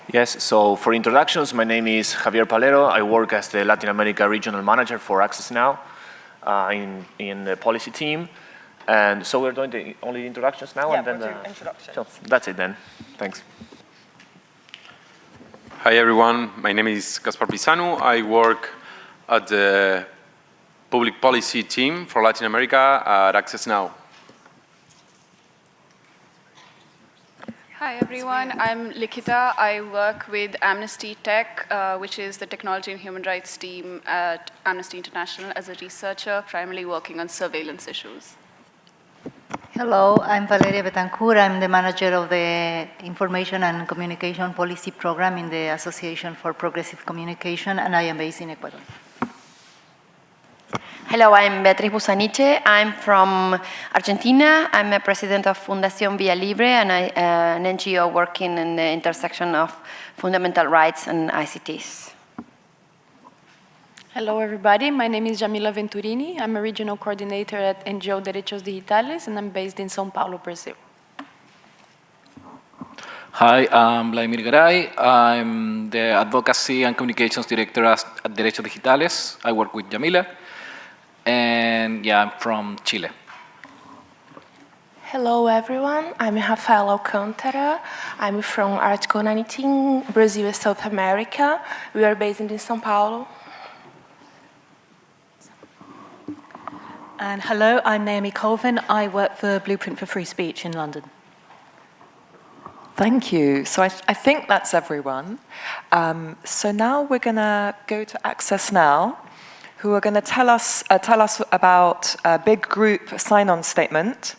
Yes, so for introductions, my name is Javier Palero. I work as the Latin America Regional Manager for Access Now in the policy team. And so we're doing only introductions now? Yeah, and then we'll do introductions. So that's it then. Thanks. Hi everyone, my name is Gaspar Pisanu. I work at the public policy team for Latin America at Access Now. Hi everyone, I'm Likita. I work with Amnesty Tech, which is the technology and human rights team at Amnesty International as a researcher, primarily working on surveillance issues. Hello, I'm Valeria Betancourt. I'm the manager of the Information and Communication Policy Program in the Association for Progressive Communication, and I am based in Ecuador. Hello, I'm Beatriz Busaniche. I'm from Argentina. I'm a president of Fundación Vía Libre, and an NGO working in the intersection of fundamental rights and ICTs. Hello, everybody. My name is Jamila Venturini. I'm a regional coordinator at NGO Derechos Digitales, and I'm based in São Paulo, Brazil. Hi, I'm Vladimir Garay. I'm the Advocacy and Communications Director at Derechos Digitales. I work with Jamila. And yeah, I'm from Chile. Hello everyone, I'm Rafael Alcântara. I'm from Article 19, Brazil and South America. We are based in São Paulo. And hello, I'm Naomi Colvin. I work for Blueprint for Free Speech in London. Thank you. So I think that's everyone. So now we're going to go to Access Now, who are going to tell us about a big group sign-on statement.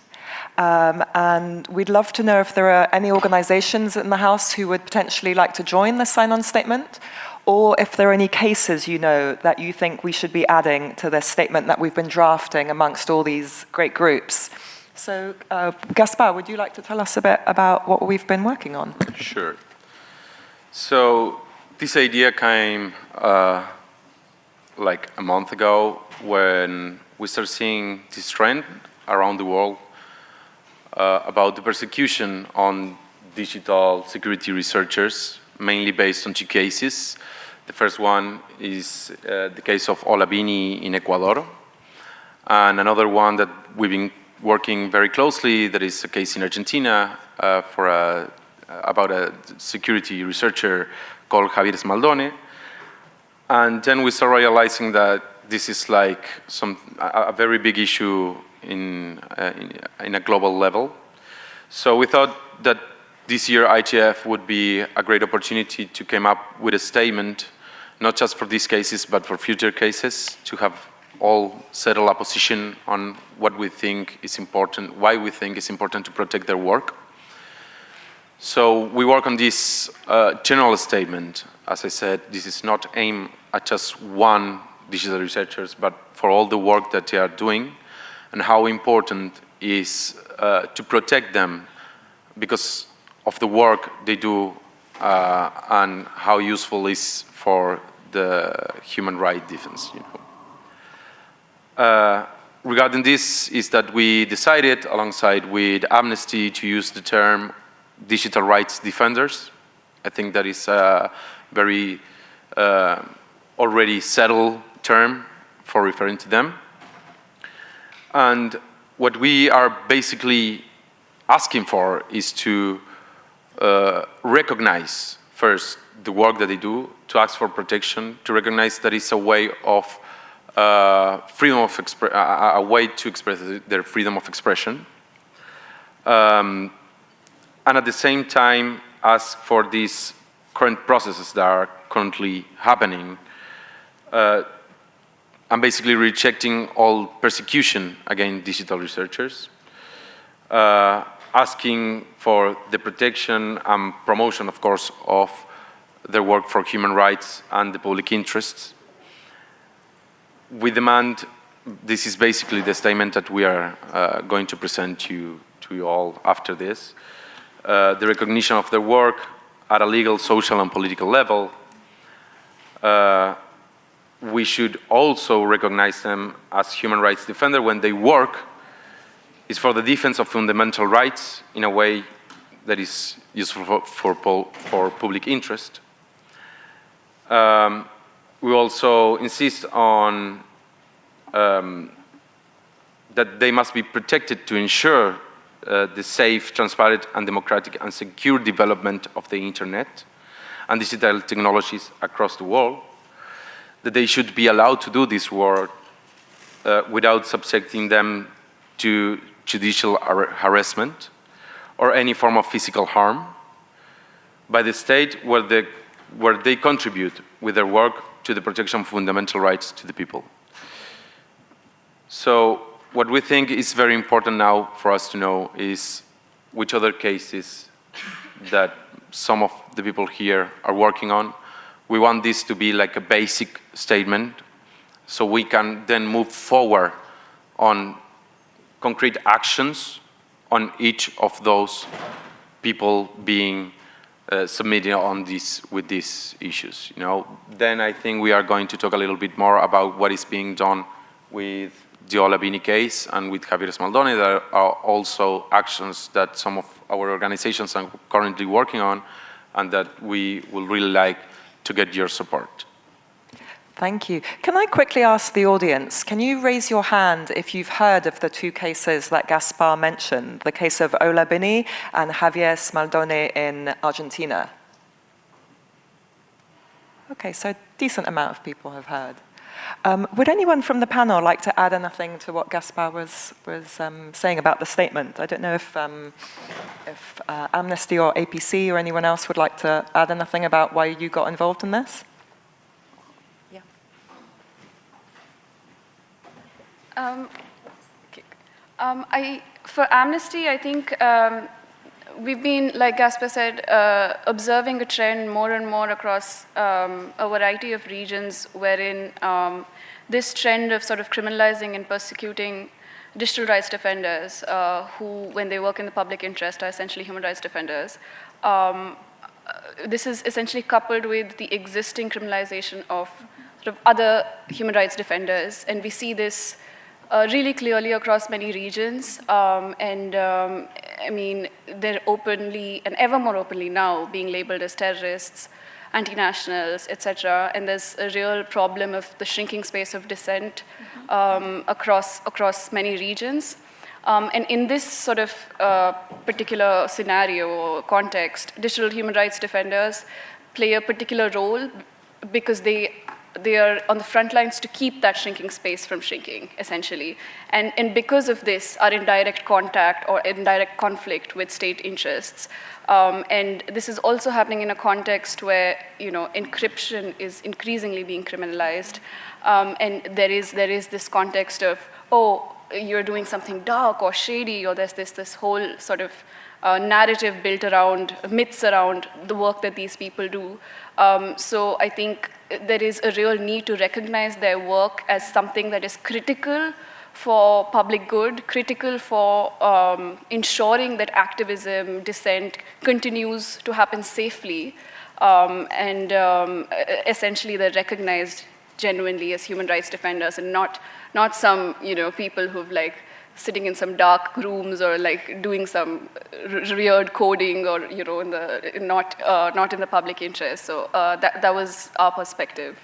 And we'd love to know if there are any organizations in the House who would potentially like to join the sign-on statement, or if there are any cases you know that you think we should be adding to this statement that we've been drafting amongst all these great groups. So, Gaspar, would you like to tell us a bit about what we've been working on? Sure. So this idea came like a month ago when we started seeing this trend around the world about the persecution on digital security researchers, mainly based on two cases. The first one is the case of Bini in Ecuador, and another one that we've been working very closely, that is a case in Argentina about a security researcher called Javier Smaldone. And then we start realizing that this is like a very big issue in a global level. So we thought that this year IGF would be a great opportunity to come up with a statement, not just for these cases, but for future cases, to have all settle a position on what we think is important, why we think it's important to protect their work. So we work on this general statement. As I said, this is not aimed at just one digital researchers, but for all the work that they are doing and how important is to protect them because of the work they do and how useful it is for the human rights defense. Regarding this is that we decided alongside with Amnesty to use the term digital rights defenders. I think that is a very already settled term for referring to them. And what we are basically asking for is to recognize first the work that they do, to ask for protection, to recognize that it's a way of freedom of a way to express their freedom of expression. And at the same time ask for these current processes that are currently happening. I'm basically rejecting all persecution against digital researchers, asking for the protection and promotion, of course, of their work for human rights and the public interests. We demand, this is basically the statement that we are going to present to you all after this, the recognition of their work at a legal, social, and political level. We should also recognize them as human rights defenders when they work is for the defense of fundamental rights in a way that is useful for public interest. We also insist on that they must be protected to ensure the safe, transparent, and democratic and secure development of the internet and digital technologies across the world, that they should be allowed to do this work without subjecting them to judicial harassment or any form of physical harm by the state where they contribute with their work to the protection of fundamental rights to the people. So what we think is very important now for us to know is which other cases that some of the people here are working on. We want this to be like a basic statement so we can then move forward on concrete actions on each of those people being submitted on with these issues. Then I think we are going to talk a little bit more about what is being done with the Bini case and with Javier Smaldone. There are also actions that some of our organizations are currently working on and that we would really like to get your support. Thank you. Can I quickly ask the audience, can you raise your hand if you've heard of the two cases that Gaspar mentioned, the case of Bini and Javier Smaldone in Argentina? Okay, so a decent amount of people have heard. Would anyone from the panel like to add anything to what Gaspar was saying about the statement? I don't know if Amnesty or APC or anyone else would like to add anything about why you got involved in this? For Amnesty, I think we've been, like Gaspar said, observing a trend more and more across a variety of regions wherein this trend of sort of criminalizing and persecuting digital rights defenders who, when they work in the public interest, are essentially human rights defenders. This is essentially coupled with the existing criminalization of sort of other human rights defenders, and we see this really clearly across many regions, I mean, they're openly, and ever more openly now, being labeled as terrorists, anti-nationals, etc. And there's a real problem of the shrinking space of dissent across many regions. And in this sort of particular scenario or context, digital human rights defenders play a particular role because they are on the front lines to keep that shrinking space from shrinking, essentially. And because of this, are in direct contact or in direct conflict with state interests. And this is also happening in a context where, encryption is increasingly being criminalized. And there is this context of, oh, you're doing something dark or shady, or there's this whole sort of narrative built around, myths around the work that these people do. So I think there is a real need to recognize their work as something that is critical for public good, critical for ensuring that activism, dissent continues to happen safely, and essentially they're recognized genuinely as human rights defenders and not some people who've like sitting in some dark rooms or like doing some weird coding or not in the public interest. So that was our perspective.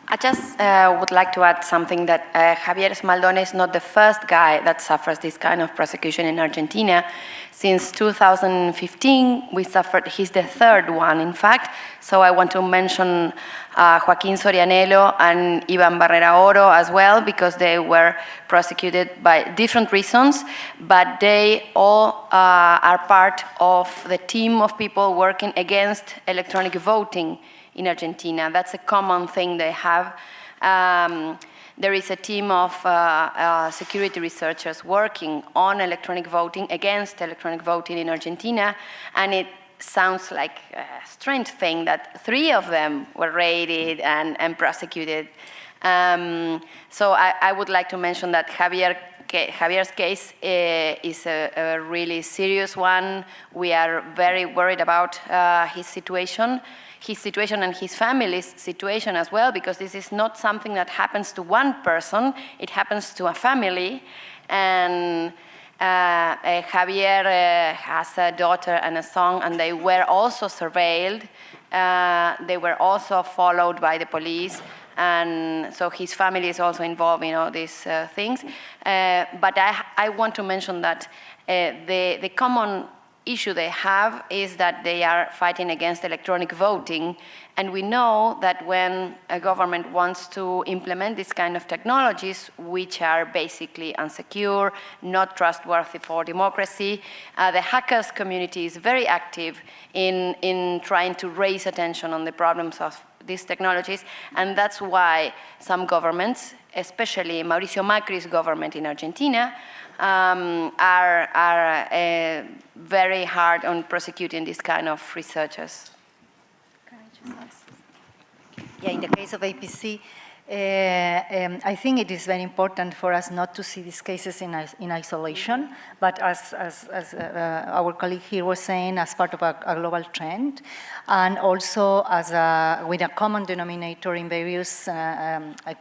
I just would like to add something that Javier Smaldone is not the first guy that suffers this kind of prosecution in Argentina. Since 2015, we suffered, he's the third one, in fact. So I want to mention Joaquiń Sorianello and Iván Barrera as well, because they were prosecuted by different reasons, but they all are part of the team of people working against electronic voting in Argentina. That's a common thing they have. There is a team of security researchers working on electronic voting, against electronic voting in Argentina, and it sounds like a strange thing that 3 of them were raided and prosecuted. So I would like to mention that Javier's case is a really serious one. We are very worried about his situation and his family's situation as well, because this is not something that happens to one person, it happens to a family. And Javier has a daughter and a son, and they were also surveilled. They were also followed by the police, and so his family is also involved in all these things. But I want to mention that the common issue they have is that they are fighting against electronic voting, and we know that when a government wants to implement this kind of technologies, which are basically unsecure, not trustworthy for democracy, the hackers community is very active in trying to raise attention on the problems of these technologies, and that's why some governments, especially Mauricio Macri's government in Argentina, are very hard on prosecuting these kind of researchers. Yeah, in the case of APC, I think it is very important for us not to see these cases in isolation, but as our colleague here was saying, as part of a global trend, and also as with a common denominator in various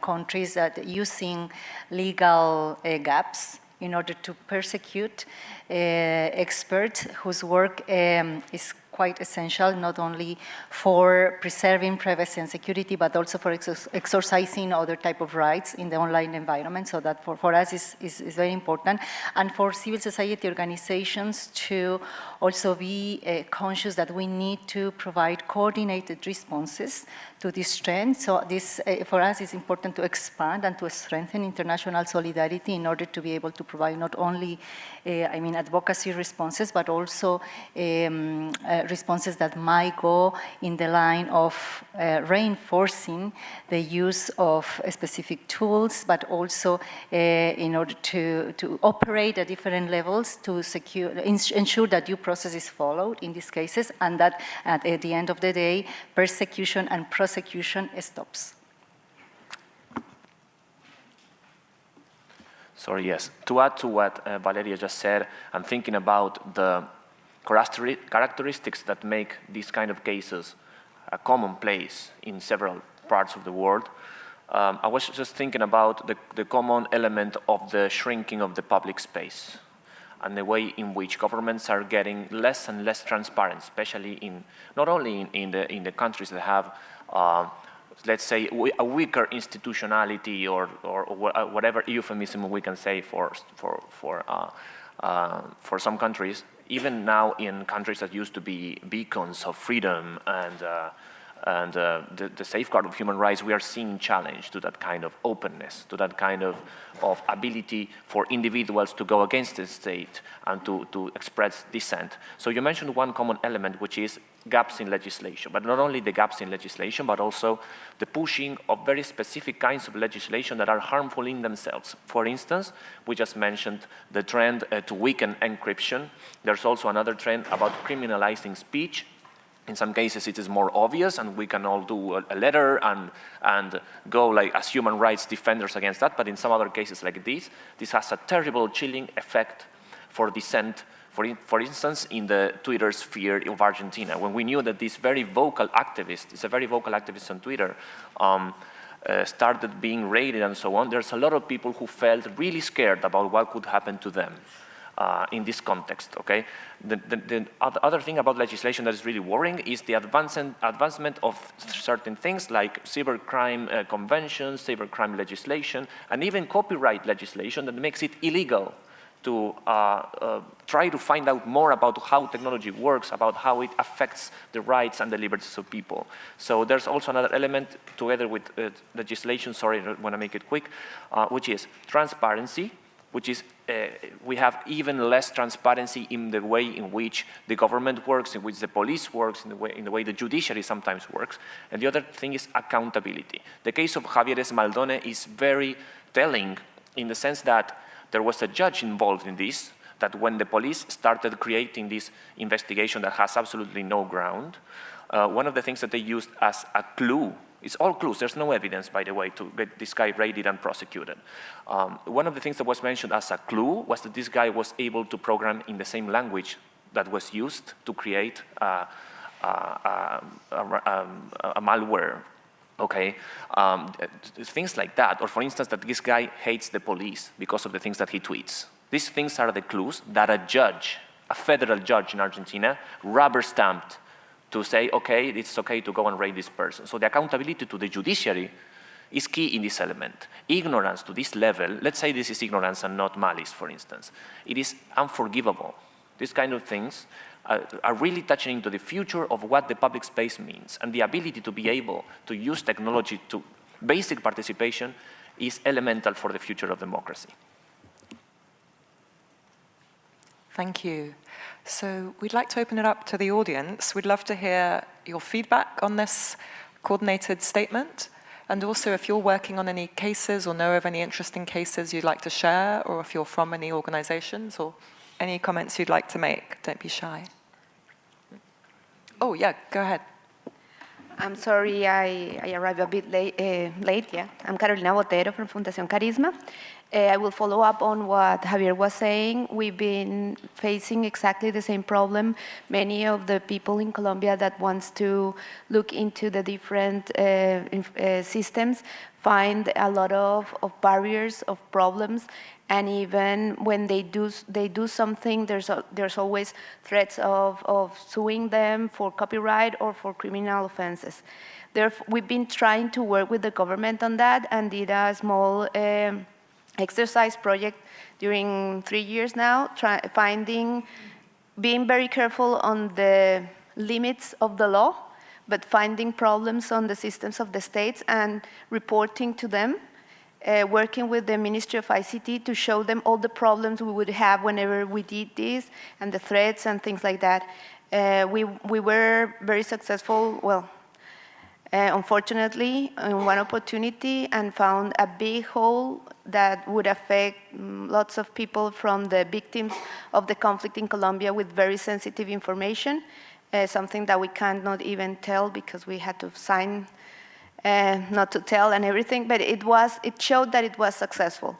countries that using legal gaps in order to persecute experts whose work is quite essential, not only for preserving privacy and security, but also for exercising other type of rights in the online environment. So that for us is very important. And for civil society organizations to also be conscious that we need to provide coordinated responses to this trend. So this, for us, is important to expand and to strengthen international solidarity in order to be able to provide not only, advocacy responses, but also responses that might go in the line of reinforcing the use of specific tools, but also in order to operate at different levels to ensure that due process is followed in these cases, and that at the end of the day, persecution and prosecution stops. Sorry, yes. To add to what Valeria just said, I'm thinking about the characteristics that make these kind of cases a commonplace in several parts of the world. I was just thinking about the common element of the shrinking of the public space and the way in which governments are getting less and less transparent, especially not only in the countries that have let's say, a weaker institutionality or whatever euphemism we can say for some countries. Even now in countries that used to be beacons of freedom and the safeguard of human rights, we are seeing challenge to that kind of openness, to that kind of ability for individuals to go against the state and to express dissent. So you mentioned one common element, which is gaps in legislation, but not only the gaps in legislation, but also the pushing of very specific kinds of legislation that are harmful in themselves. For instance, we just mentioned the trend to weaken encryption. There's also another trend about criminalizing speech. In some cases, it is more obvious, and we can all do a letter and go like as human rights defenders against that. But in some other cases like this has a terrible chilling effect for dissent. For instance, in the Twitter sphere of Argentina, when we knew that this very vocal activist, is a very vocal activist on Twitter, started being raided and so on, there's a lot of people who felt really scared about what could happen to them. In this context, okay? The other thing about legislation that is really worrying is the advancement of certain things like cybercrime conventions, cybercrime legislation, and even copyright legislation that makes it illegal to try to find out more about how technology works, about how it affects the rights and the liberties of people. So there's also another element together with legislation, sorry, I want to make it quick, which is transparency, which is we have even less transparency in the way in which the government works, in which the police works, in the way the judiciary sometimes works. And the other thing is accountability. The case of Javier Smaldone is very telling in the sense that there was a judge involved in this, that when the police started creating this investigation that has absolutely no ground, one of the things that they used as a clue, it's all clues, there's no evidence, by the way, to get this guy raided and prosecuted. One of the things that was mentioned as a clue was that this guy was able to program in the same language that was used to create a malware, okay? Things like that, or for instance, that this guy hates the police because of the things that he tweets. These things are the clues that a judge, a federal judge in Argentina, rubber stamped to say, okay, it's okay to go and raid this person. So the accountability to the judiciary is key in this element. Ignorance to this level, let's say this is ignorance and not malice, for instance, it is unforgivable. These kind of things are really touching into the future of what the public space means, and the ability to be able to use technology to basic participation is elemental for the future of democracy. Thank you. So we'd like to open it up to the audience. We'd love to hear your feedback on this coordinated statement, and also if you're working on any cases or know of any interesting cases you'd like to share, or if you're from any organizations, or any comments you'd like to make. Don't be shy. Oh, yeah, go ahead. I'm sorry I arrived a bit late. Yeah. I'm Carolina Botero from Fundación Carisma. I will follow up on what Javier was saying. We've been facing exactly the same problem. Many of the people in Colombia that wants to look into the different systems find a lot of barriers, of problems, and even when they do something, there's always threats of suing them for copyright or for criminal offenses. Therefore, we've been trying to work with the government on that and did a small exercise project during 3 years now, being very careful on the limits of the law, but finding problems on the systems of the states and reporting to them. Working with the Ministry of ICT to show them all the problems we would have whenever we did this, and the threats and things like that. We were very successful, well, unfortunately, in one opportunity, and found a big hole that would affect lots of people from the victims of the conflict in Colombia with very sensitive information, something that we cannot even tell because we had to sign not to tell and everything, but it showed that it was successful.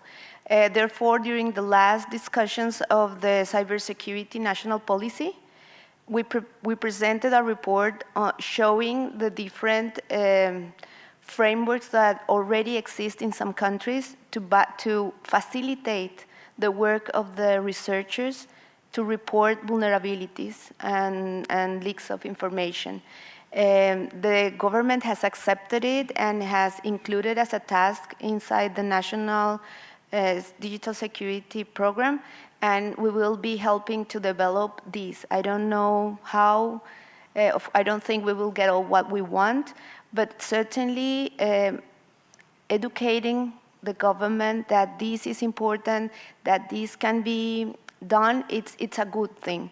Therefore, during the last discussions of the cybersecurity national policy, we presented a report showing the different frameworks that already exist in some countries to facilitate the work of the researchers to report vulnerabilities and leaks of information. The government has accepted it and has included as a task inside the National Digital Security Program, and we will be helping to develop these. I don't know how, I don't think we will get all what we want, but certainly educating the government that this is important, that this can be done, it's a good thing.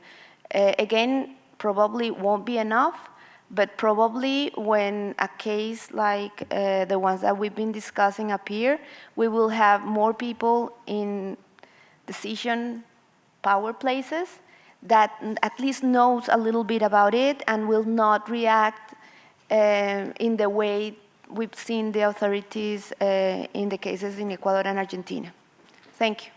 Again, probably won't be enough, but probably when a case like the ones that we've been discussing appear, we will have more people in decision power places that at least knows a little bit about it and will not react in the way we've seen the authorities in the cases in Ecuador and Argentina. Thank you.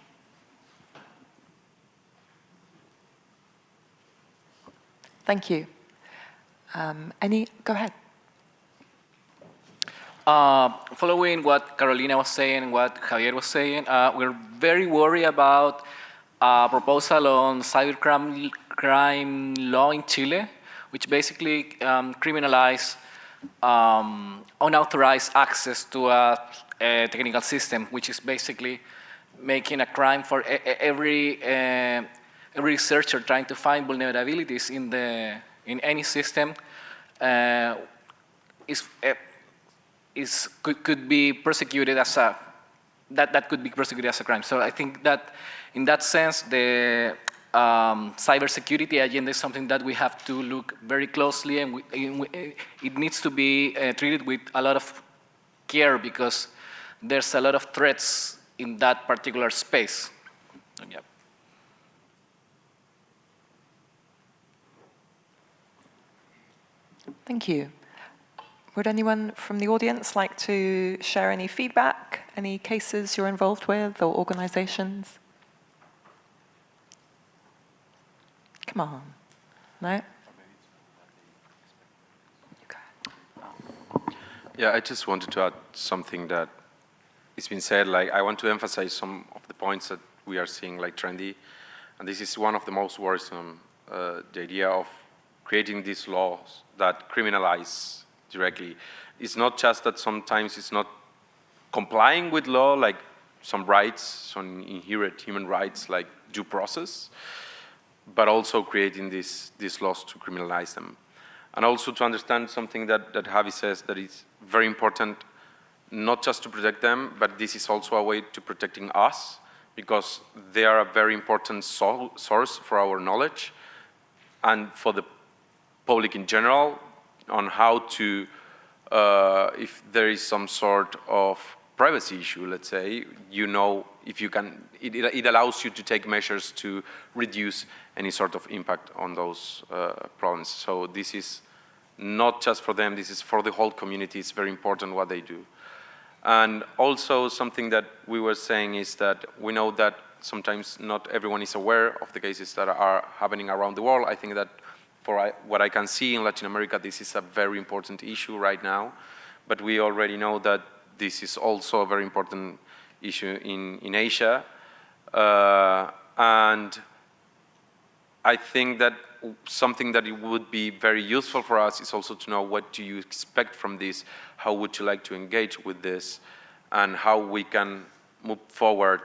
Thank you. Go ahead. Following what Carolina was saying and what Javier was saying, we're very worried about a proposal on cybercrime law in Chile, which basically criminalizes unauthorized access to a technical system, which is basically making a crime for every researcher trying to find vulnerabilities in any system could be persecuted as that could be persecuted as a crime. So I think that in that sense, the cybersecurity agenda is something that we have to look very closely, and it needs to be treated with a lot of care because there's a lot of threats in that particular space. Yeah. Thank you. Would anyone from the audience like to share any feedback, any cases you're involved with or organizations? Come on. No? Yeah, I just wanted to add something that it's been said. Like, I want to emphasize some of the points that we are seeing like trendy. And this is one of the most worrisome, the idea of creating these laws that criminalize directly. It's not just that sometimes it's not complying with law, like some rights, some inherent human rights like due process, but also creating these laws to criminalize them. And also to understand something that Javi says, that it's very important not just to protect them, but this is also a way to protecting us, because they are a very important source for our knowledge and for the public in general on how to, if there is some sort of privacy issue, let's say, you know, if you can, it allows you to take measures to reduce any sort of impact on those problems. So this is not just for them, this is for the whole community. It's very important what they do. And also something that we were saying is that we know that sometimes not everyone is aware of the cases that are happening around the world. I think that for what I can see in Latin America, this is a very important issue right now. But we already know that this is also a very important issue in Asia. And I think that something that it would be very useful for us is also to know what do you expect from this, how would you like to engage with this, and how we can move forward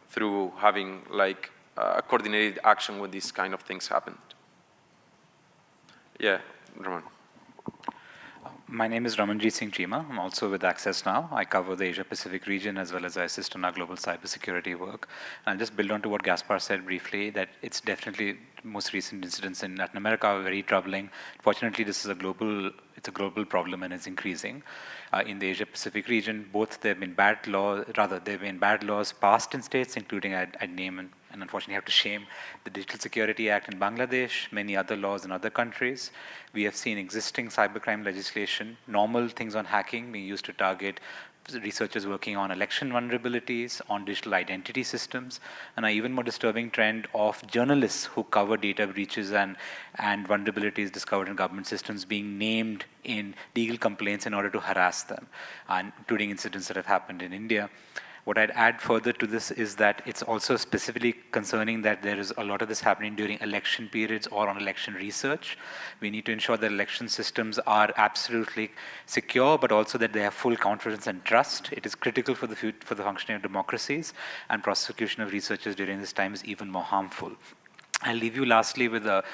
through having like a coordinated action when these kind of things happen. Yeah, Raman. My name is Ramanjeet Singh Chima. I'm also with Access Now. I cover the Asia-Pacific region as well as I assist on our global cybersecurity work. And I'll just build on to what Gaspar said briefly, that it's definitely most recent incidents in Latin America are very troubling. Fortunately, this is a global problem and it's increasing. In the Asia-Pacific region, both there have been bad laws passed in states, including I'd name and unfortunately have to shame the Digital Security Act in Bangladesh, many other laws in other countries. We have seen existing cybercrime legislation, normal things on hacking being used to target researchers working on election vulnerabilities, on digital identity systems, and an even more disturbing trend of journalists who cover data breaches and vulnerabilities discovered in government systems being named in legal complaints in order to harass them, including incidents that have happened in India. What I'd add further to this is that it's also specifically concerning that there is a lot of this happening during election periods or on election research. We need to ensure that election systems are absolutely secure, but also that they have full confidence and trust. It is critical for the functioning of democracies, and prosecution of researchers during this time is even more harmful. I'll leave you lastly with a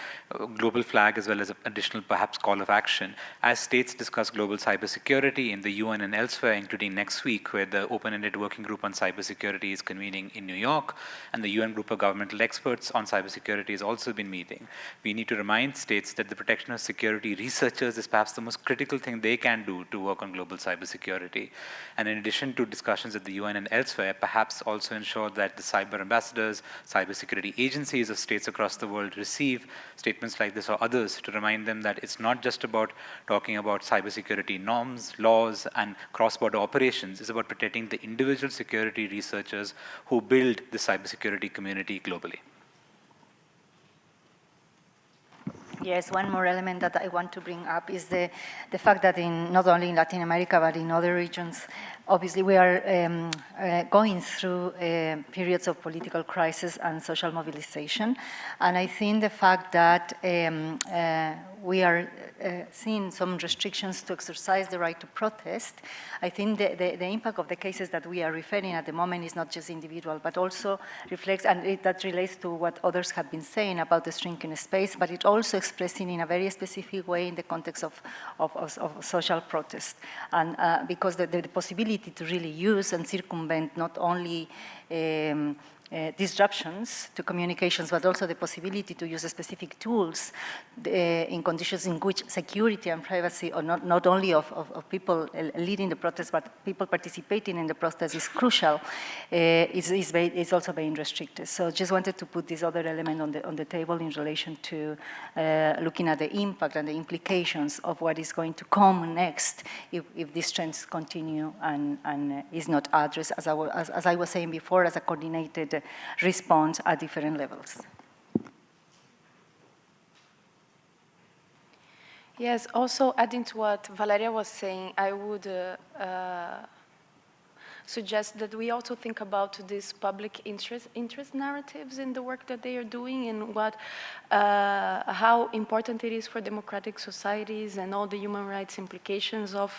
global flag as well as an additional perhaps call of action. As states discuss global cybersecurity in the UN and elsewhere, including next week where the Open-Ended Working Group on Cybersecurity is convening in New York, and the UN Group of Governmental Experts on Cybersecurity has also been meeting, we need to remind states that the protection of security researchers is perhaps the most critical thing they can do to work on global cybersecurity. And in addition to discussions at the UN and elsewhere, perhaps also ensure that the cyber ambassadors, cybersecurity agencies of states across the world receive statements like this or others to remind them that it's not just about talking about cybersecurity norms, laws, and cross-border operations. It's about protecting the individual security researchers who build the cybersecurity community globally. Yes, one more element that I want to bring up is the fact that not only in Latin America, but in other regions, obviously we are going through periods of political crisis and social mobilization. And I think the fact that we are seeing some restrictions to exercise the right to protest, I think the impact of the cases that we are referring at the moment is not just individual, but also reflects, and that relates to what others have been saying about the shrinking space, but it also expressing in a very specific way in the context of social protest. And because the possibility to really use and circumvent not only disruptions to communications, but also the possibility to use specific tools in conditions in which security and privacy, or not only of people leading the protest, but people participating in the protest is crucial, is also very restricted. So just wanted to put this other element on the table in relation to looking at the impact and the implications of what is going to come next if these trends continue and is not addressed, as I was saying before, as a coordinated response at different levels. Yes, also adding to what Valeria was saying, I would suggest that we also think about these public interest narratives in the work that they are doing, and how important it is for democratic societies and all the human rights implications of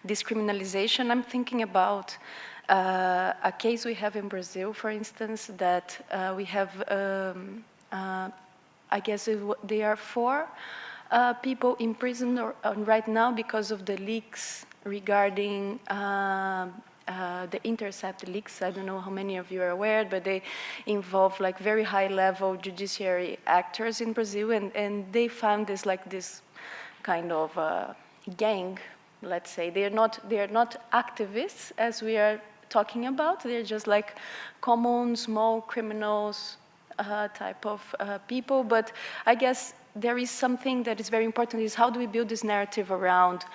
discriminalization. I'm thinking about a case we have in Brazil, for instance, that we have, I guess there are 4 people imprisoned right now because of the leaks regarding the Intercept leaks. I don't know how many of you are aware, but they involve like very high-level judiciary actors in Brazil, and they found this kind of gang, let's say. They are not activists as we are talking about. They're just like common, small criminals type of people. But I guess there is something that is very important, is how do we build this narrative around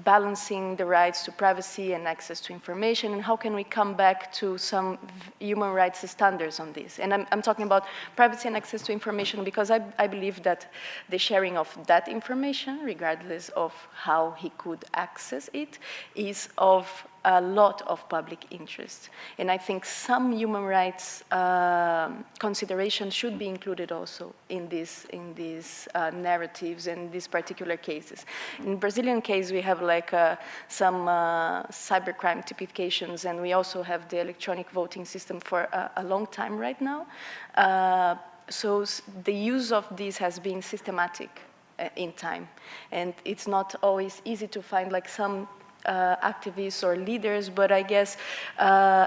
balancing the rights to privacy and access to information, and how can we come back to some human rights standards on this? And I'm talking about privacy and access to information because I believe that the sharing of that information, regardless of how he could access it, is of a lot of public interest. And I think some human rights considerations should be included also in these narratives and these particular cases. In Brazilian case, we have like some cybercrime typifications, and we also have the electronic voting system for a long time right now. So the use of this has been systematic in time. And it's not always easy to find like some activists or leaders, but I guess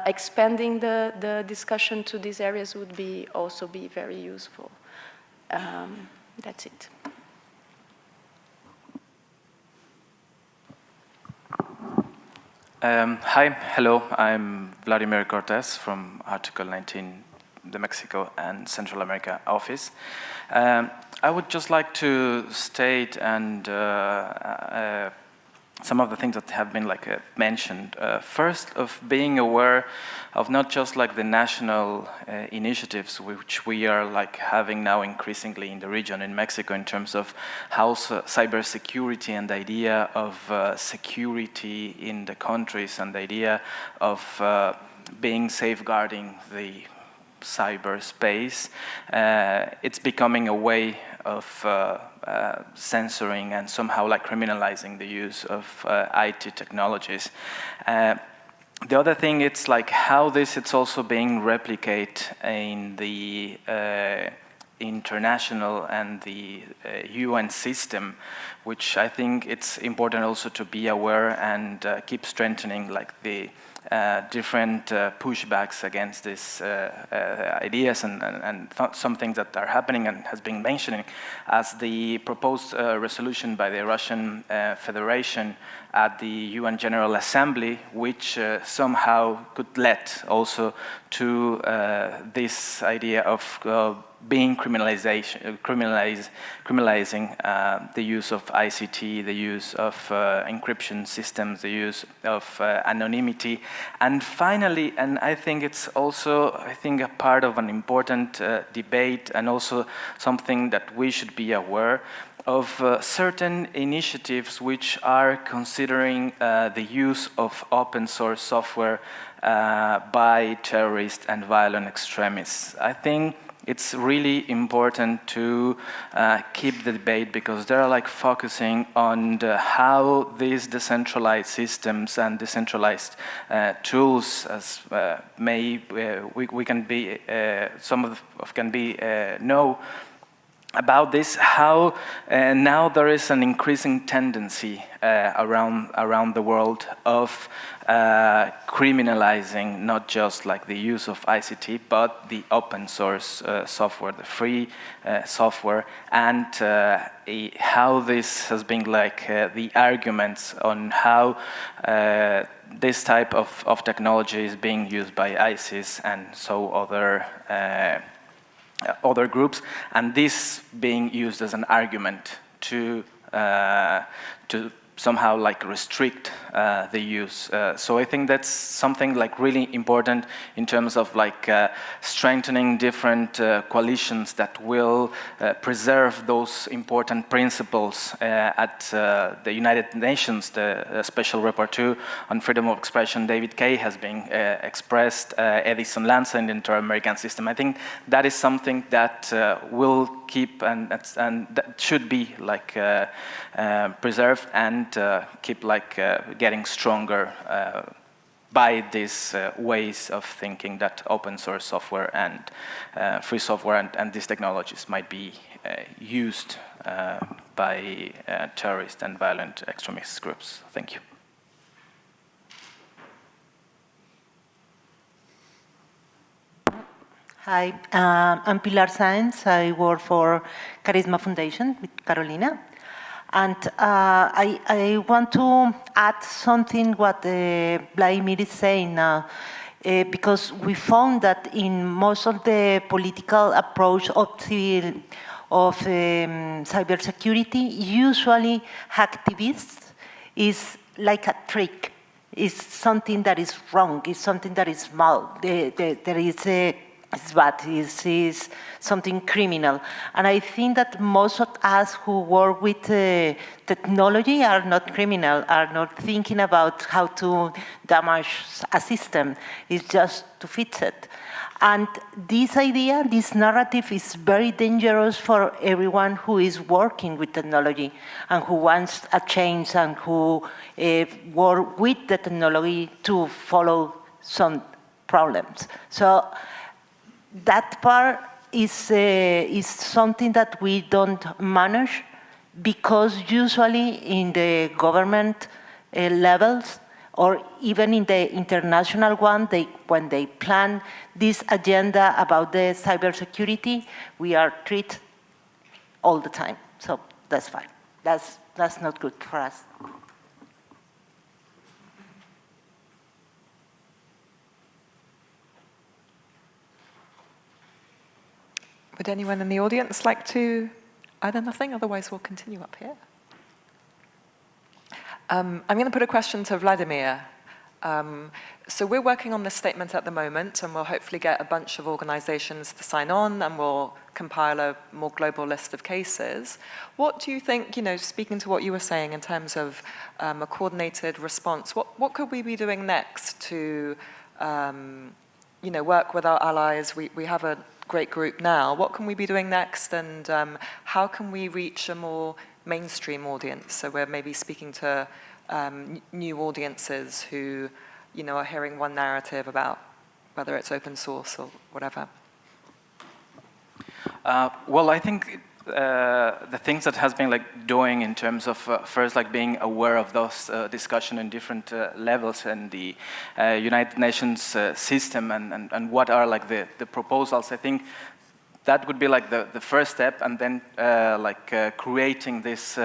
expanding the discussion to these areas would also be very useful. That's it. Hi, hello, I'm Vladimir Cortez from Article 19, the Mexico and Central America office. I would just like to state and some of the things that have been mentioned. First, of being aware of not just like the national initiatives which we are having now increasingly in the region in Mexico in terms of how cybersecurity and the idea of security in the countries and the idea of being safeguarding the cyberspace, it's becoming a way of censoring and somehow criminalizing the use of IT technologies. The other thing, it's how it's also being replicated in the international and the UN system, which I think it's important also to be aware and keep strengthening the different pushbacks against these ideas and some things that are happening and has been mentioning as the proposed resolution by the Russian Federation at the UN General Assembly, which somehow could lead also to this idea of being criminalizing the use of ICT, the use of encryption systems, the use of anonymity. And finally, and I think it's also, a part of an important debate and also something that we should be aware of certain initiatives which are considering the use of open source software by terrorists and violent extremists. I think it's really important to keep the debate because they're focusing on how these decentralized systems and decentralized tools, as we can be, some of can be know about this, how now there is an increasing tendency around the world of criminalizing not just the use of ICT, but the open source software, the free software, and how this has been the arguments on how this type of technology is being used by ISIS and so other groups, and this being used as an argument to somehow like restrict the use. So I think that's something like really important in terms of like strengthening different coalitions that will preserve those important principles at the United Nations. The Special Rapporteur on Freedom of Expression, David Kay, has been expressed, Edison Lanza in the Inter-American System. I think that is something that will keep and that should be like preserved and keep like getting stronger by these ways of thinking that open source software and free software and these technologies might be used by terrorist and violent extremist groups. Thank you. Hi, I'm Pilar Sáenz. I work for Charisma Foundation with Carolina. And I want to add something what Vladimir is saying now, because we found that in most of the political approach of cybersecurity, usually hacktivists is like a trick. It's something that is wrong. It's something that is small. There is a it's bad, is something criminal. And I think that most of us who work with technology are not criminal, are not thinking about how to damage a system. It's just to fix it. And this idea, this narrative is very dangerous for everyone who is working with technology and who wants a change and who work with the technology to follow some problems. So that part is something that we don't manage because usually in the government levels or even in the international one, when they plan this agenda about the cybersecurity, we are treated all the time. So that's fine. That's not good for us. Would anyone in the audience like to add anything? Otherwise, we'll continue up here. I'm going to put a question to Vladimir. So we're working on this statement at the moment, and we'll hopefully get a bunch of organizations to sign on, and we'll compile a more global list of cases. What do you think, speaking to what you were saying in terms of a coordinated response, what could we be doing next to work with our allies? We have a great group now. What can we be doing next, and how can we reach a more mainstream audience? So we're maybe speaking to new audiences who, are hearing one narrative about whether it's open source or whatever. Well, I think the things that has been doing in terms of first being aware of those discussion in different levels in the United Nations system and what are the proposals. I think that would be the first step, and then creating these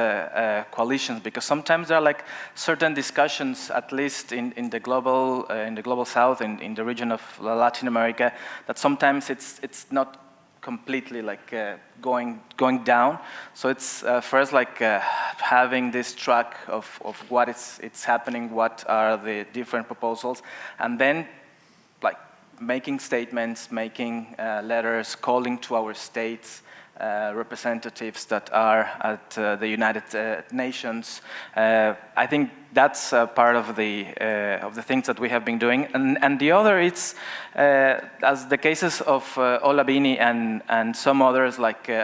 coalitions, because sometimes there are certain discussions, at least in the global south, in the region of Latin America, that sometimes it's not completely going down. So it's first having this track of what it's happening, what are the different proposals, and then making statements, making letters, calling to our states representatives that are at the United Nations. I think that's part of the things that we have been doing, and the other is as the cases of Ola Bini and some others,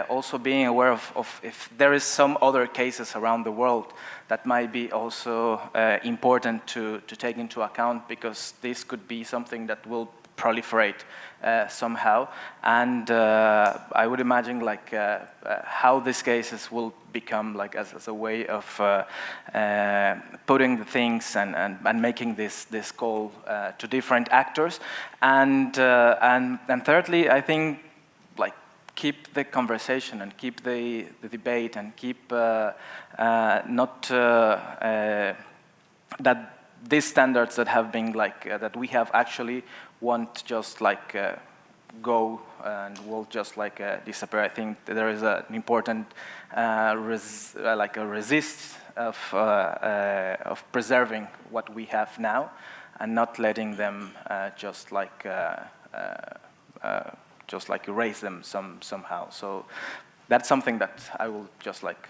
also being aware of if there is some other cases around the world that might be also important to take into account, because this could be something that will proliferate somehow, and I would imagine how these cases will become as a way of putting the things and making this call to different actors, and thirdly, I think keep the conversation and keep the debate and keep not that these standards that have been that we have actually won't just go and will just like disappear. I think that there is an important resist of preserving what we have now and not letting them just like erase them somehow. So that's something that I will just like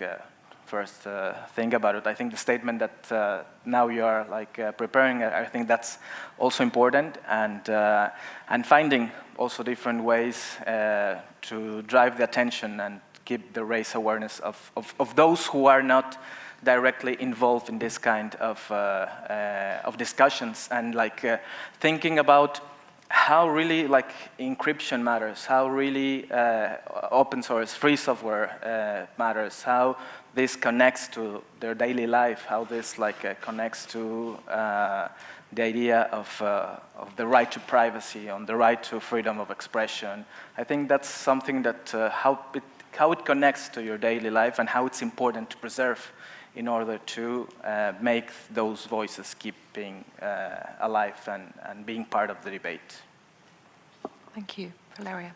first think about it. I think the statement that now you are like preparing, I think that's also important, and finding also different ways to drive the attention and keep the raise awareness of those who are not directly involved in this kind of discussions, and like thinking about how really like encryption matters, how really open source, free software matters, how this connects to their daily life, how this like connects to the idea of the right to privacy, on the right to freedom of expression. I think that's something that how it connects to your daily life and how it's important to preserve in order to make those voices keep being alive and being part of the debate. Thank you. Valeria.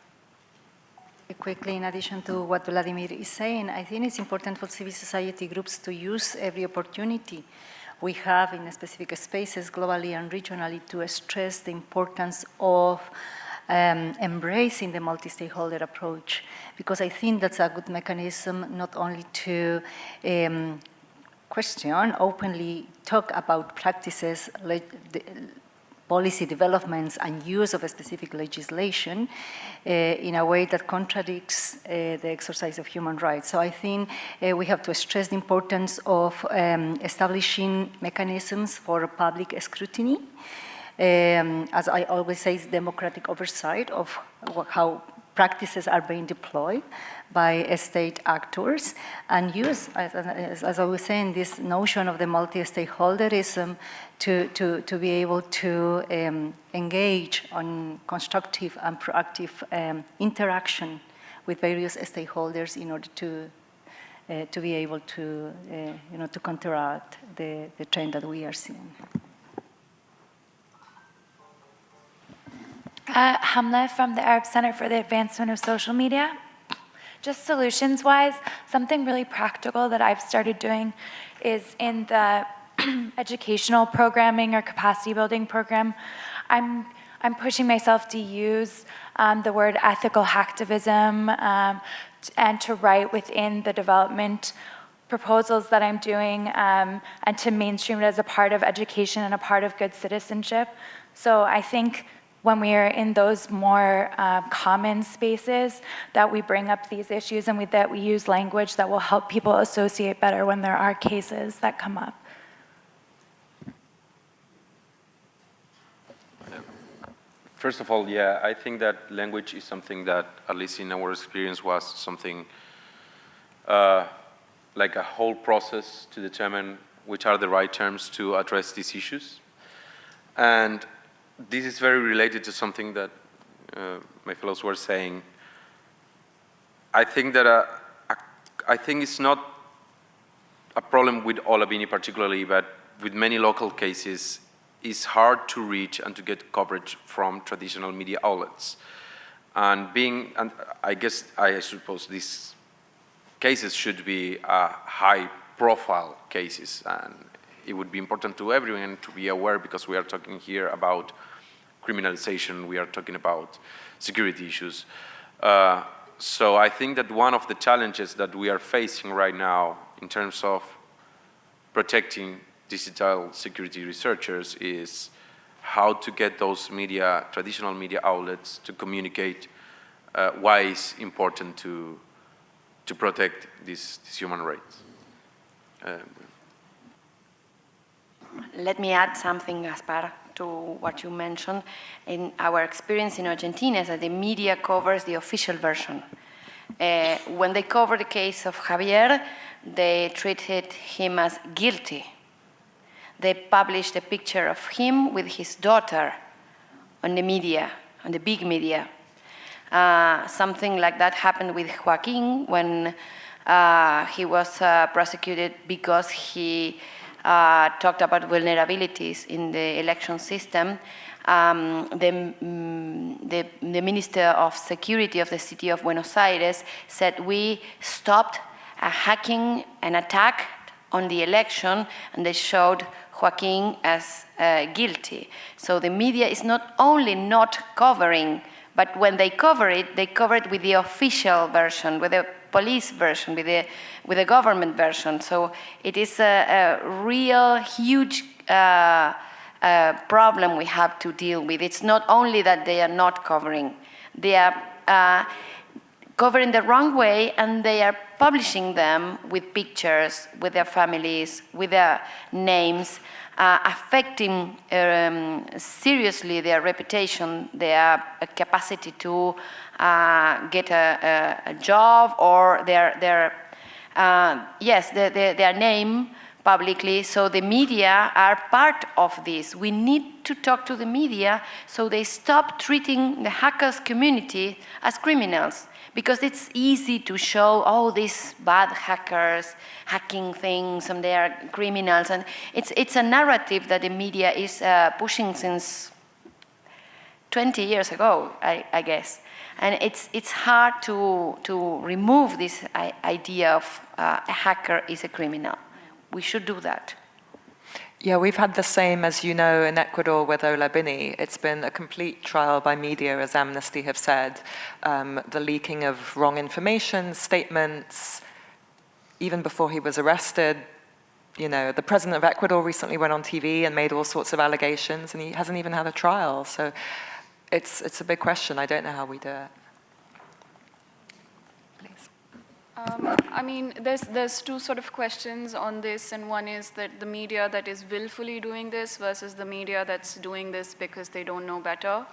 Quickly, in addition to what Vladimir is saying, I think it's important for civil society groups to use every opportunity we have in specific spaces globally and regionally to stress the importance of embracing the multi-stakeholder approach, because I think that's a good mechanism not only to question, openly talk about practices, policy developments and use of a specific legislation in a way that contradicts the exercise of human rights. So I think we have to stress the importance of establishing mechanisms for public scrutiny. As I always say, it's democratic oversight of how practices are being deployed by state actors, and use, as I was saying, this notion of the multi-stakeholderism to be able to engage on constructive and proactive interaction with various stakeholders in order to be able to, to counteract the trend that we are seeing. Hamla from the Arab Center for the Advancement of Social Media. Just solutions-wise, something really practical that I've started doing is in the educational programming or capacity building program, I'm pushing myself to use the word ethical hacktivism and to write within the development proposals that I'm doing and to mainstream it as a part of education and a part of good citizenship. So I think when we are in those more common spaces, that we bring up these issues and that we use language that will help people associate better when there are cases that come up. First of all, yeah, I think that language is something that, at least in our experience, was something like a whole process to determine which are the right terms to address these issues. And this is very related to something that my fellows were saying. I think that I think it's not a problem with Bini particularly, but with many local cases, it's hard to reach and to get coverage from traditional media outlets. And I suppose these cases should be high-profile cases, and it would be important to everyone to be aware, because we are talking here about criminalization, we are talking about security issues. So I think that one of the challenges that we are facing right now in terms of protecting digital security researchers is how to get those media, traditional media outlets to communicate why it's important to protect these human rights. Let me add something, Gaspar, to what you mentioned. In our experience in Argentina is that the media covers the official version. When they cover the case of Javier, they treated him as guilty. They published a picture of him with his daughter on the media, on the big media. Something like that happened with Joaquiń when he was prosecuted because he talked about vulnerabilities in the election system, the Minister of Security of the city of Buenos Aires said we stopped a hacking and attack on the election, and they showed Joaquiń as guilty. So the media is not only not covering, but when they cover it with the official version, with the police version, with the government version. So it is a real huge problem we have to deal with. It's not only that they are not covering, they are covering the wrong way, and they are publishing them with pictures, with their families, with their names, affecting seriously their reputation, their capacity to get a job, or their name publicly. So the media are part of this. We need to talk to the media so they stop treating the hackers community as criminals, because it's easy to show, oh, these bad hackers hacking things and they are criminals, and it's a narrative that the media is pushing since 20 years ago, I guess. And it's hard to remove this idea of a hacker is a criminal. We should do that. Yeah, we've had the same, as you know, in Ecuador with Bini. It's been a complete trial by media, as Amnesty have said. The leaking of wrong information, statements, even before he was arrested. You know, the president of Ecuador recently went on TV and made all sorts of allegations, and he hasn't even had a trial. So it's a big question. I don't know how we do it. I mean, there's two sort of questions on this, and one is that the media that is willfully doing this versus the media that's doing this because they don't know better.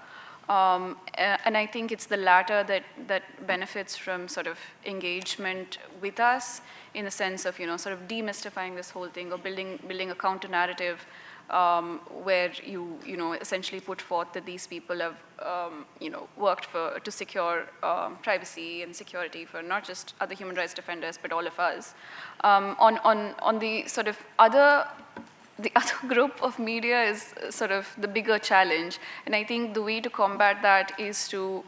And I think it's the latter that benefits from sort of engagement with us, in the sense of, sort of demystifying this whole thing, or building a counter narrative where you essentially put forth that these people have worked to secure privacy and security for not just other human rights defenders but all of us. On the sort of the other group of media is sort of the bigger challenge, and I think the way to combat that is to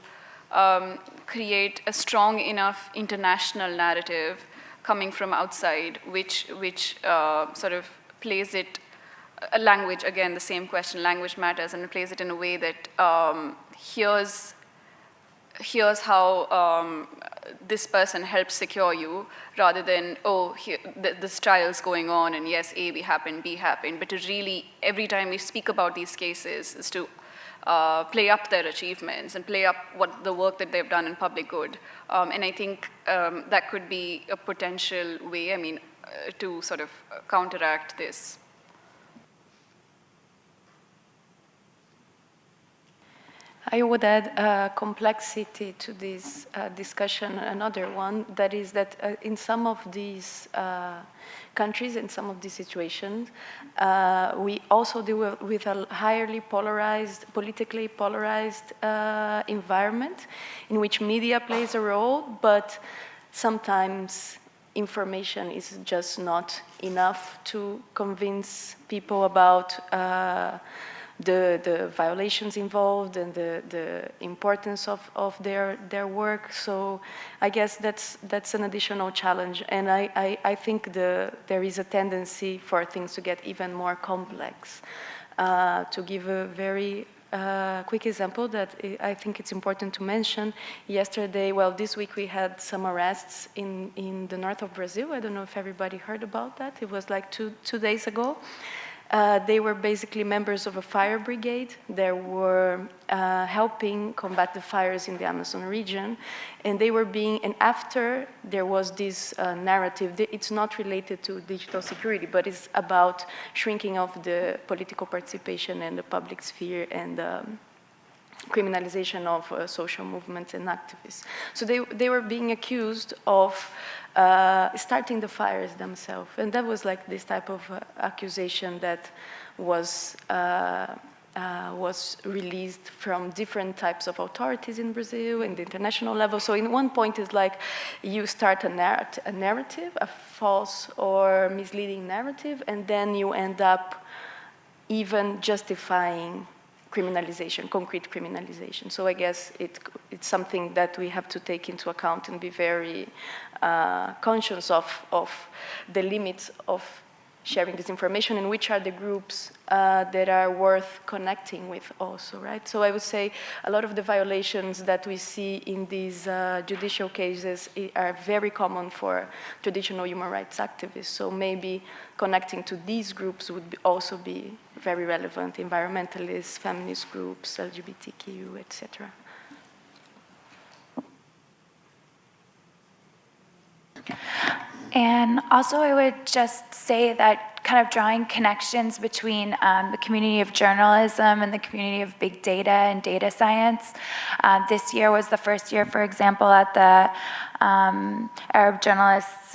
create a strong enough international narrative coming from outside, which sort of plays it. A language, again, the same question, language matters, and it plays it in a way that here's how this person helped secure you, rather than, oh, this trial's going on, and yes, A happened, B happened, but to really, every time we speak about these cases, is to play up their achievements and play up the work that they've done in public good. And I think that could be a potential way, to sort of counteract this. I would add complexity to this discussion, another one, that is that in some of these countries, in some of these situations, we also deal with a highly polarized, politically polarized environment in which media plays a role, but sometimes information is just not enough to convince people about the violations involved and the importance of their work. So I guess that's an additional challenge. And I think there is a tendency for things to get even more complex. To give a very quick example that I think it's important to mention, this week we had some arrests in the north of Brazil. I don't know if everybody heard about that. It was like two days ago. They were basically members of a fire brigade. They were helping combat the fires in the Amazon region. And and after there was this narrative, it's not related to digital security, but it's about shrinking of the political participation in the public sphere and criminalization of social movements and activists. So they were being accused of starting the fires themselves. And that was like this type of accusation that was released from different types of authorities in Brazil and the international level. So in one point it's like you start a narrative, a false or misleading narrative, and then you end up even justifying criminalization, concrete criminalization. So I guess it's something that we have to take into account and be very conscious of the limits of sharing this information and which are the groups that are worth connecting with also, right? So I would say a lot of the violations that we see in these judicial cases are very common for traditional human rights activists. So maybe connecting to these groups would also be very relevant, environmentalists, feminist groups, LGBTQ, etc. And also I would just say that kind of drawing connections between the community of journalism and the community of big data and data science. This year was the first year, for example, at the Arab journalists,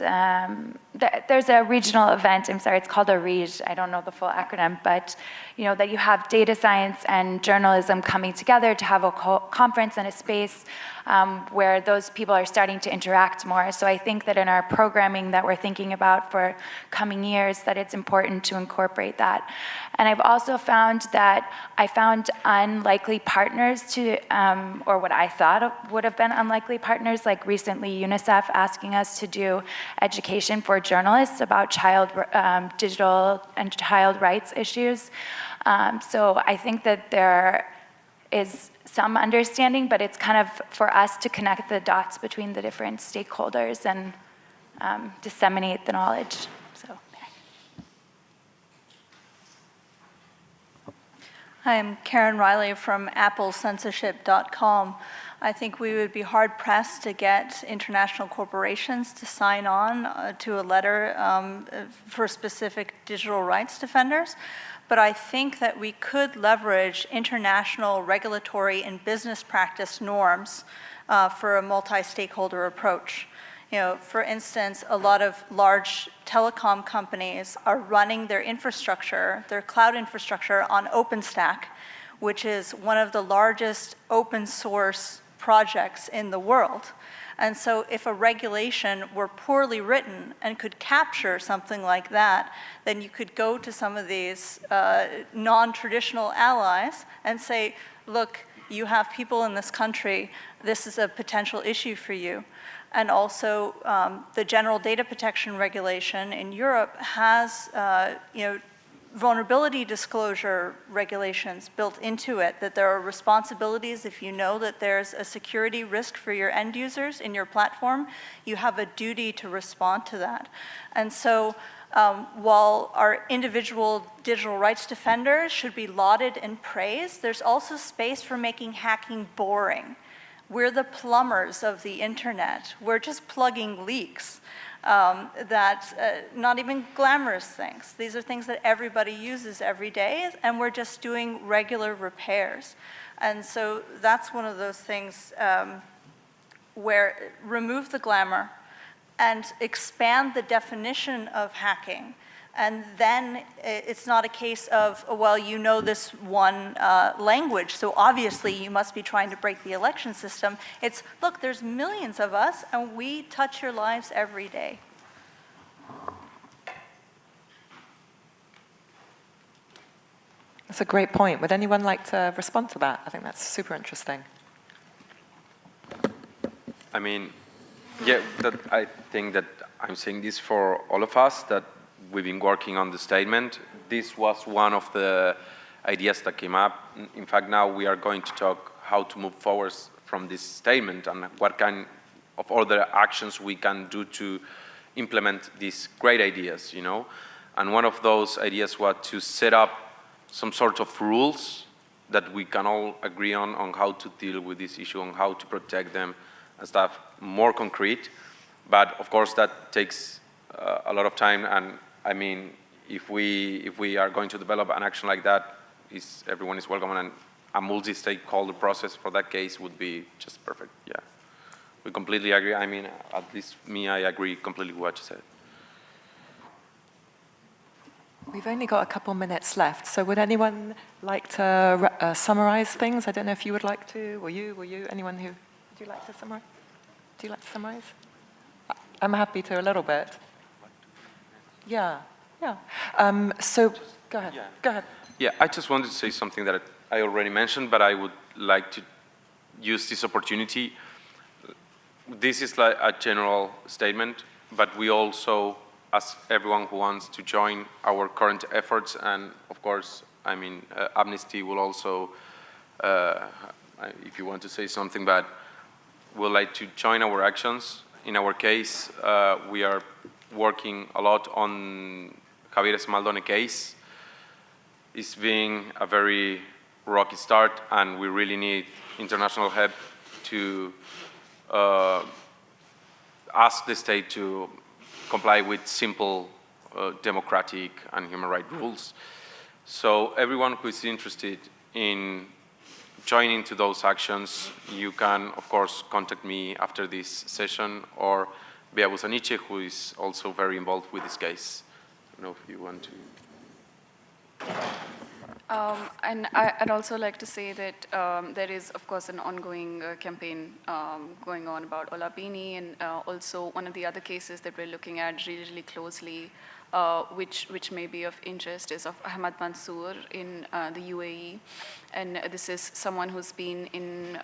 there's a regional event, I'm sorry, it's called a RIJ, I don't know the full acronym, but that you have data science and journalism coming together to have a conference and a space where those people are starting to interact more. So I think that in our programming that we're thinking about for coming years, that it's important to incorporate that. And I've also found that I found unlikely partners to, or what I thought would have been unlikely partners, like recently UNICEF asking us to do education for journalists about digital and child rights issues. So I think that there is some understanding, but it's kind of for us to connect the dots between the different stakeholders and disseminate the knowledge. So. Hi, I'm Karen Riley from applecensorship.com. I think we would be hard-pressed to get international corporations to sign on to a letter for specific digital rights defenders. But I think that we could leverage international regulatory and business practice norms for a multi-stakeholder approach. For instance, a lot of large telecom companies are running their infrastructure, their cloud infrastructure, on OpenStack, which is one of the largest open source projects in the world. And so if a regulation were poorly written and could capture something like that, then you could go to some of these non-traditional allies and say, look, you have people in this country, this is a potential issue for you. And also the General Data Protection Regulation in Europe has vulnerability disclosure regulations built into it, that there are responsibilities if you know that there's a security risk for your end users in your platform, you have a duty to respond to that. And so while our individual digital rights defenders should be lauded and praised, there's also space for making hacking boring. We're the plumbers of the internet. We're just plugging leaks. Not even glamorous things. These are things that everybody uses every day, and we're just doing regular repairs. And so that's one of those things where remove the glamour and expand the definition of hacking. And then it's not a case of, well, you know this one language, so obviously you must be trying to break the election system. It's, look, there's millions of us, and we touch your lives every day. That's a great point. Would anyone like to respond to that? I think that's super interesting. I mean, yeah, I think that I'm saying this for all of us, that we've been working on the statement. This was one of the ideas that came up. In fact, now we are going to talk how to move forward from this statement and what kind of other actions we can do to implement these great ideas, And one of those ideas was to set up some sort of rules that we can all agree on how to deal with this issue, on how to protect them and stuff, more concrete. But of course, that takes a lot of time. And I mean, if we are going to develop an action like that, everyone is welcome, and a multi-stakeholder process for that case would be just perfect. Yeah, we completely agree. I mean, at least me, I agree completely with what you said. We've only got a couple minutes left, so would anyone like to summarize things? I don't know if you would like to, or you, anyone who, would you like to summarize? Do you like to summarize? I'm happy to a little bit. Yeah. So go ahead. Yeah, I just wanted to say something that I already mentioned, but I would like to use this opportunity. This is like a general statement, but we also ask everyone who wants to join our current efforts, and of course, I mean, Amnesty will also, if you want to say something, but would like to join our actions. In our case, we are working a lot on Javier Smaldone case. It's being a very rocky start, and we really need international help to ask the state to comply with simple democratic and human rights rules. So everyone who is interested in joining to those actions, you can, of course, contact me after this session, or Bea Busaniche, who is also very involved with this case. I don't know if you want to. And I'd also like to say that there is, of course, an ongoing campaign going on about Ola Bini, and also one of the other cases that we're looking at really, really closely, which may be of interest, is of Ahmad Mansour in the UAE. And this is someone who's been in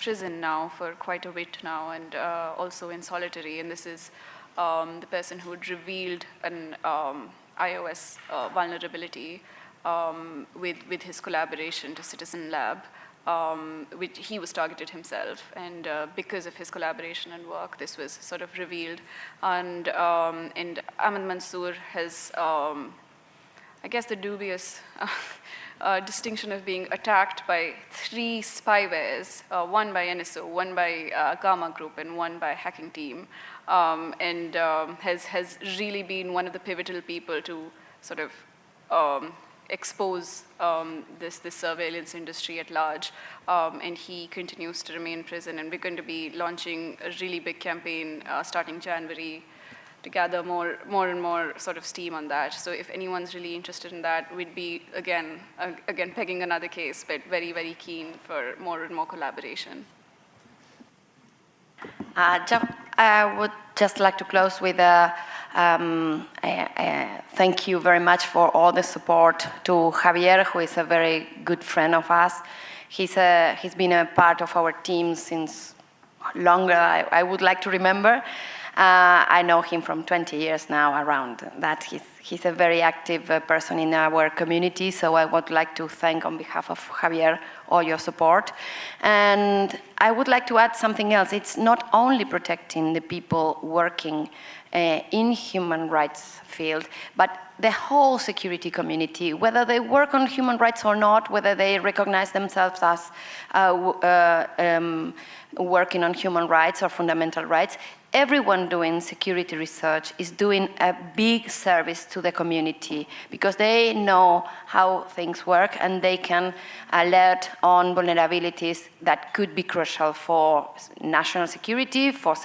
prison now for quite a bit now, and also in solitary. And this is the person who had revealed an iOS vulnerability with his collaboration to Citizen Lab, which he was targeted himself, and because of his collaboration and work, this was sort of revealed. And Ahmed Mansour has, I guess, the dubious distinction of being attacked by 3 spywares, one by NSO, one by Gamma Group, and one by Hacking Team, and has really been one of the pivotal people to sort of expose this surveillance industry at large, and he continues to remain in prison. And we're going to be launching a really big campaign starting January to gather more and more sort of steam on that. So if anyone's really interested in that, we'd be again pegging another case, but very, very keen for more and more collaboration. I would just like to close with a thank you very much for all the support to Javier, who is a very good friend of us. He's been a part of our team since longer I would like to remember. I know him from 20 years now around that. He's a very active person in our community, so I would like to thank on behalf of Javier all your support. And I would like to add something else. It's not only protecting the people working in human rights field, but the whole security community, whether they work on human rights or not, whether they recognize themselves as working on human rights or fundamental rights, everyone doing security research is doing a big service to the community, because they know how things work and they can alert on vulnerabilities that could be crucial for national security, for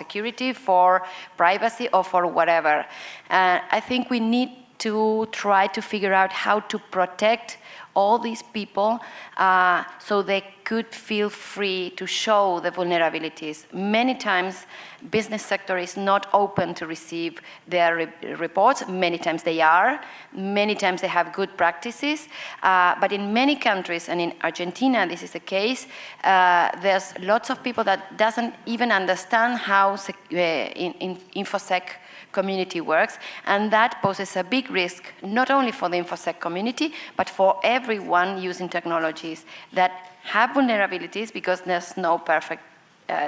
privacy, or for whatever. I think we need to try to figure out how to protect all these people so they could feel free to show the vulnerabilities. Many times, business sector is not open to receive their reports. Many times they are. Many times they have good practices. But in many countries, and in Argentina, this is the case, there's lots of people that doesn't even understand how InfoSec community works, and that poses a big risk, not only for the InfoSec community, but for everyone using technologies that have vulnerabilities, because there's no perfect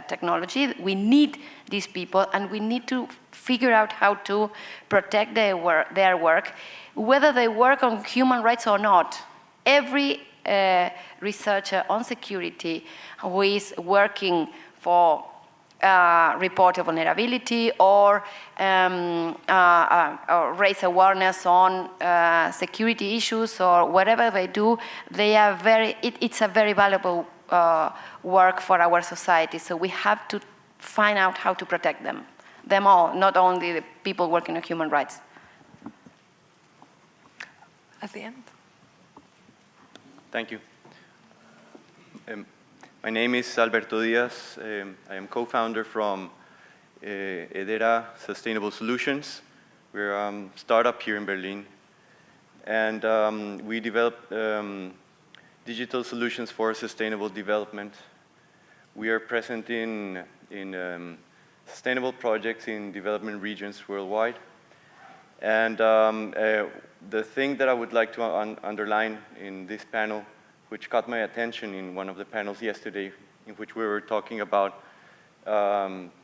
technology. We need these people, and we need to figure out how to protect their work, whether they work on human rights or not. Every researcher on security who is working for report a vulnerability or raise awareness on security issues or whatever they do, they are it's a very valuable work for our society. So we have to find out how to protect them all, not only the people working on human rights. At the end. Thank you. My name is Alberto Diaz. I am co-founder from Edera Sustainable Solutions. We're a startup here in Berlin. And we developed digital solutions for sustainable development. We are present in sustainable projects in development regions worldwide. And the thing that I would like to underline in this panel, which caught my attention in one of the panels yesterday, in which we were talking about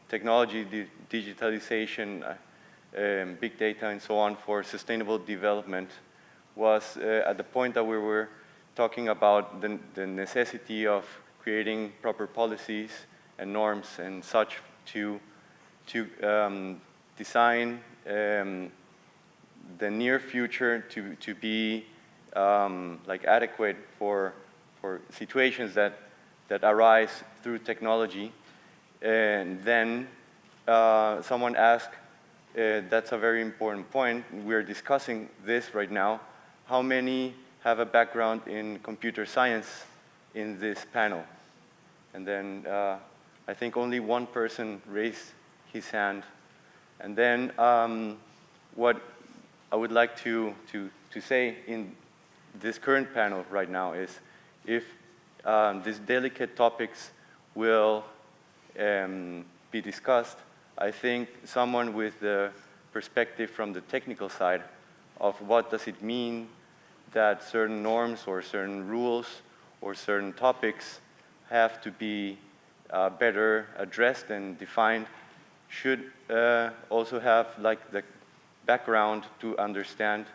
technology, digitalization, big data, and so on for sustainable development, was at the point that we were talking about the necessity of creating proper policies and norms and such to design the near future to be like adequate for situations that arise through technology. And then someone asked, that's a very important point, we're discussing this right now, how many have a background in computer science in this panel? And then I think only one person raised his hand. And then what I would like to say in this current panel right now is if these delicate topics will be discussed, I think someone with the perspective from the technical side of what does it mean that certain norms or certain rules or certain topics have to be better addressed and defined should also have like the background to understand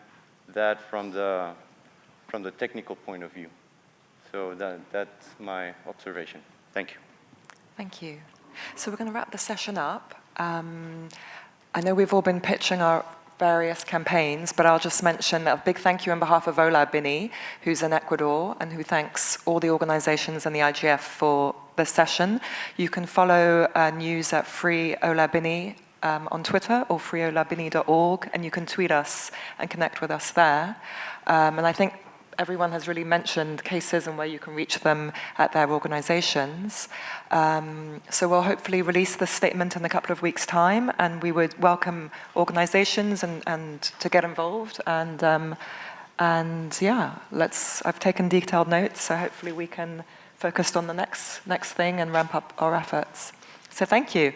that from the technical point of view. So that's my observation. Thank you. Thank you. So we're going to wrap the session up. I know we've all been pitching our various campaigns, but I'll just mention a big thank you on behalf of Hola Bini, who's in Ecuador, and who thanks all the organizations and the IGF for this session. You can follow news at Free Hola Bini on Twitter or freeholabini.org, and you can tweet us and connect with us there. And I think everyone has really mentioned cases and where you can reach them at their organizations. So we'll hopefully release this statement in a couple of weeks' time, and we would welcome organizations and to get involved. And yeah, I've taken detailed notes, so hopefully we can focus on the next thing and ramp up our efforts. So thank you.